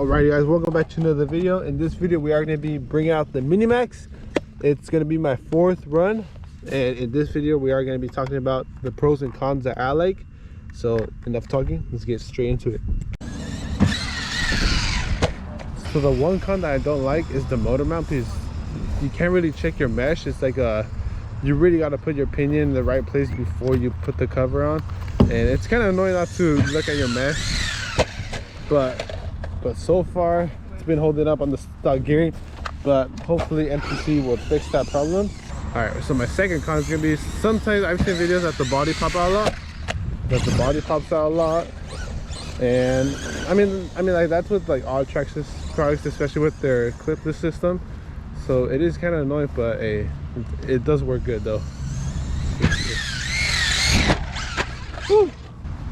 Alright guys, welcome back to another video. In this video we are going to be bringing out the Mini Maxx. It's going to be my 4th run, and in this video we are going to be talking about the pros and cons that I like. So enough talking, let's get straight into it. So the one con that I don't like is the motor mount, because you can't really check your mesh. It's like you really got to put your pinion in the right place before you put the cover on, and it's kind of annoying not to look at your mesh, but so far it's been holding up on the stock gearing, but hopefully MPC will fix that problem. All right, so my second con is gonna be, sometimes I've seen videos that the body pops out a lot, and I mean like that's with like all Traxxas products, especially with their clipless system. So it is kind of annoying, but hey, it does work good though. Woo.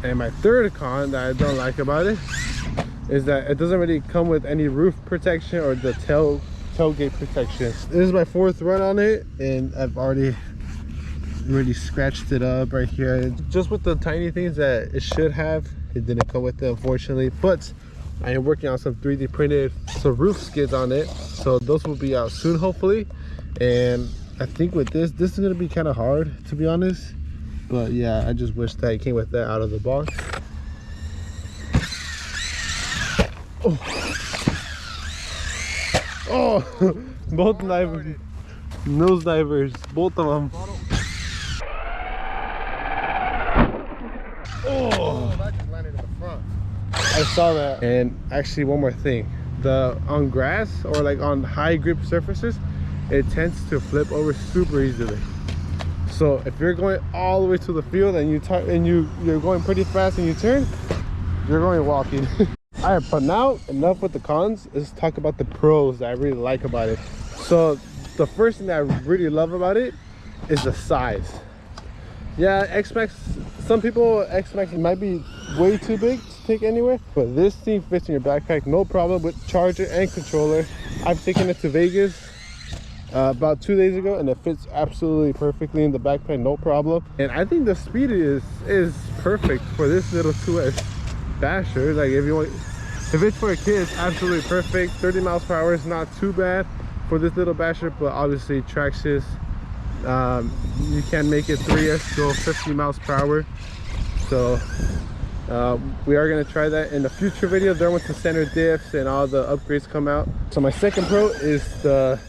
And my third con that I don't like about it is that it doesn't really come with any roof protection or the tailgate protection. This is my 4th run on it, and I've already really scratched it up right here. Just with the tiny things that it should have, it didn't come with it, unfortunately. But I am working on some 3D printed roof skids on it, so those will be out soon hopefully. And I think with this is going to be kind of hard, to be honest, but yeah, I just wish that it came with that out of the box. Oh, both nose divers, both of them. Oh, that just landed in the front. I saw that. And actually, one more thing, on grass or like on high grip surfaces, it tends to flip over super easily. So if you're going all the way to the field and you're going pretty fast and you turn, you're going walking. All right, but now enough with the cons. Let's talk about the pros that I really like about it. So the first thing that I really love about it is the size. Yeah, X-Max, some people X-Max might be way too big to take anywhere, but this thing fits in your backpack no problem, with charger and controller. I've taken it to Vegas about 2 days ago, and it fits absolutely perfectly in the backpack, no problem. And I think the speed is perfect for this little 2S basher. Like if it's for a kid, it's absolutely perfect. 30 miles per hour is not too bad for this little basher, but obviously Traxxas, you can make it 3S go 50 miles per hour. So we are going to try that in a future video there once the center diffs and all the upgrades come out. So my second pro is the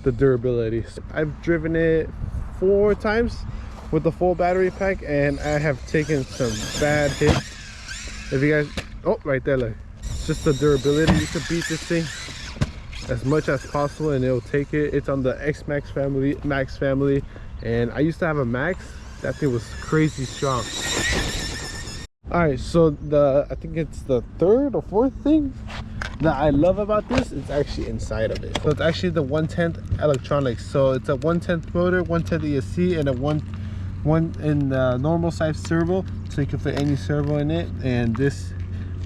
durability. I've driven it 4 times with the full battery pack, and I have taken some bad hits. If you guys, oh, right there, look, it's just the durability. You can beat this thing as much as possible and it'll take it. It's on the X-Max Max family, and I used to have a Max. That thing was crazy strong. All right, so I think it's the 3rd or 4th thing that I love about this is actually inside of it. So it's actually the 1/10 electronics. So it's a 1/10 motor, 1/10 ESC, and a one in the normal size servo, so you can fit any servo in it. And this,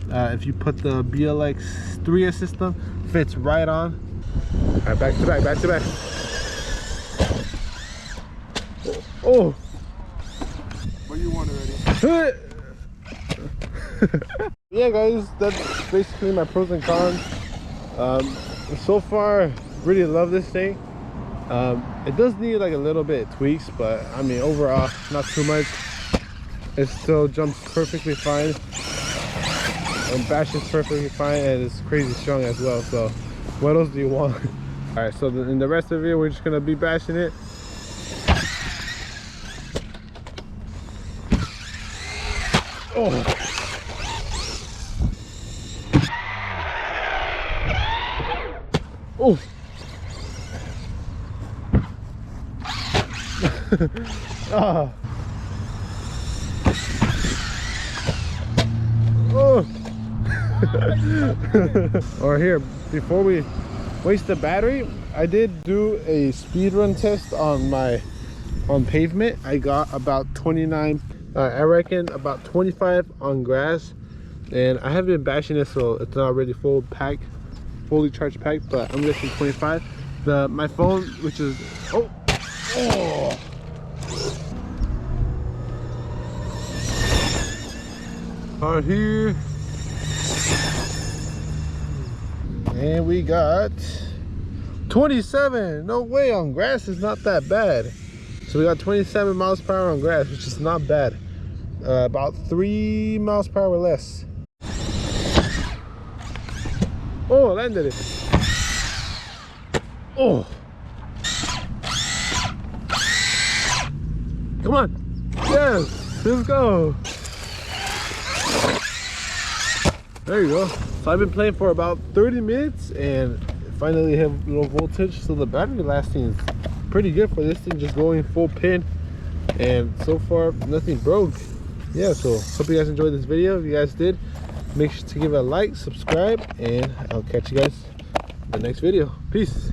if you put the BLX 3S system, fits right on. All right, back to back. Oh, what do you want already? Yeah guys, that's basically my pros and cons. So far really love this thing. It does need like a little bit of tweaks, but I mean overall not too much. It still jumps perfectly fine and bashes perfectly fine, and it's crazy strong as well. So what else do you want? All right, so in the rest of the video we're just gonna be bashing it. Oh, oh. Ah. Oh. Or here, before we waste the battery, I did do a speed run test on pavement. I got about 29, I reckon about 25 on grass, and I have been bashing it, so it's not really fully charged pack, but I'm guessing 25. My phone, which is Right here. And we got 27. No way, on grass is not that bad. So we got 27 miles per hour on grass, which is not bad. About 3 miles per hour less. Oh, landed it. Oh. Come on. Yes, let's go. There you go. So I've been playing for about 30 minutes and finally have a little voltage. So the battery lasting is pretty good for this thing, just going full pin. And so far, nothing broke. Yeah, so hope you guys enjoyed this video. If you guys did, make sure to give it a like, subscribe, and I'll catch you guys in the next video. Peace.